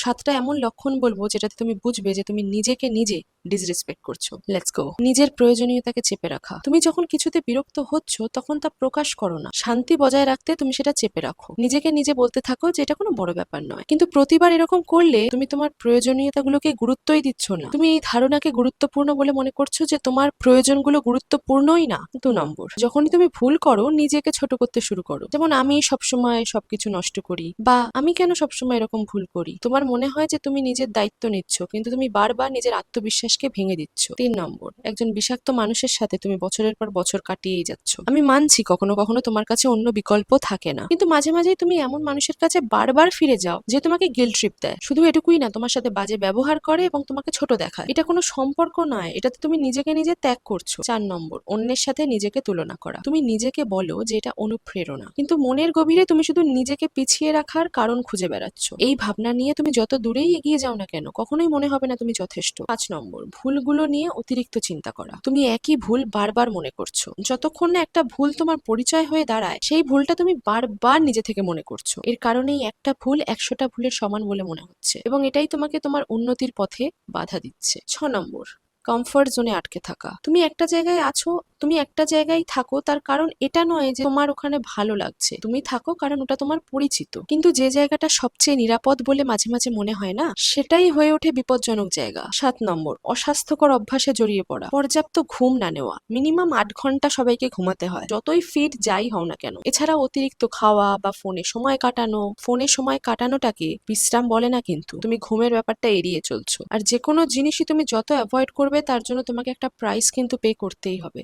সাতটা এমন লক্ষণ বলবো যেটাতে তুমি বুঝবে যে তুমি নিজেকে নিজে ডিসরেসপেক্ট করছো। Let's go. নিজের প্রয়োজনীয়তাকে চেপে রাখা। তুমি যখন কিছুতে বিরক্ত হচ্ছ তখন তা প্রকাশ করো না, শান্তি বজায় রাখতে তুমি সেটা চেপে রাখো। নিজেকে নিজে বলতে থাকো যে এটা কোনো বড় ব্যাপার নয়। কিন্তু প্রতিবার এরকম করলে তুমি তোমার প্রয়োজনীয়তাগুলোকে গুরুত্বই দিচ্ছ না। তুমি এই ধারণাকে গুরুত্বপূর্ণ বলে মনে করছো যে তোমার প্রয়োজনগুলো গুরুত্বপূর্ণই না। 2 নম্বর, যখনই তুমি ভুল করো নিজেকে ছোট করতে শুরু করো। যেমন আমি সবসময় সবকিছু নষ্ট করি, বা আমি কেন সবসময় এরকম ভুল করি। তোমার মনে হয় যে তুমি নিজের দায়িত্ব নিচ্ছ, কিন্তু তুমি বারবার নিজের আত্মবিশ্বাসকে ভেঙে দিচ্ছ। 3 নম্বর, একজন বিষাক্ত মানুষের সাথে তুমি বছরের পর বছর কাটিয়েই যাচ্ছ। আমি মানছি কখনো কখনো তোমার কাছে অন্য বিকল্প থাকে না, কিন্তু মাঝে মাঝেই তুমি এমন মানুষের কাছে বারবার ফিরে যাও যে তোমাকে গিল্ট ট্রিপ দেয়। শুধু এটুকুই না, তোমার সাথে বাজে ব্যবহার করে এবং তোমাকে ছোট দেখায়। এটা কোনো সম্পর্ক নয়, এটাতে তুমি নিজেকে নিজে ত্যাগ করছো। 4 নম্বর, অন্যের সাথে নিজেকে তুলনা করা। তুমি নিজেকে বলো যে এটা অনুপ্রেরণা, কিন্তু মনের গভীরে তুমি শুধু নিজেকে পিছিয়ে রাখার কারণ খুঁজে বেড়াচ্ছ। এই ভাবনা নিয়ে তুমি যত দূরেই এগিয়ে যাও না কেন, কখনোই মনে হবে না তুমি যথেষ্ট। 5 নম্বর, ভুলগুলো নিয়ে অতিরিক্ত চিন্তা করা। তুমি একই ভুল বারবার মনে করছো। যতক্ষণ না একটা ভুল তোমার পরিচয় হয়ে দাঁড়ায়, সেই ভুলটা তুমি বারবার নিজে থেকে মনে করছো। এর কারণেই একটা ভুল 100টা ভুলের সমান বলে মনে হচ্ছে, এবং এটাই তোমাকে তোমার উন্নতির পথে বাধা দিচ্ছে। 6 নম্বর, কমফর্ট জোনে আটকে থাকা। তুমি একটা জায়গায় আছো, তুমি একটা জায়গায় থাকো তার কারণ এটা নয় যে তোমার ওখানে ভালো লাগছে। তুমি থাকো কারণ ওটা তোমার পরিচিত। কিন্তু যে জায়গাটা সবচেয়ে নিরাপদ বলে মাঝে মাঝে মনে হয় না, সেটাই হয়ে ওঠে বিপজ্জনক জায়গা। 7 নম্বর, অস্বাস্থ্যকর অভ্যাসে জড়িয়ে পড়া। পর্যাপ্ত ঘুম না নেওয়া। মিনিমাম 8 ঘন্টা সবাইকে ঘুমাতে হয়, যতই ফিট যাই হও না কেন। এছাড়া অতিরিক্ত খাওয়া বা ফোনে সময় কাটানো। ফোনে সময় কাটানোটাকে বিশ্রাম বলে না, কিন্তু তুমি ঘুমের ব্যাপারটা এড়িয়ে চলছো। আর যে কোনো জিনিসই তুমি যত অ্যাভয়েড করবে তার জন্য তোমাকে একটা প্রাইস কিন্তু পে করতেই হবে।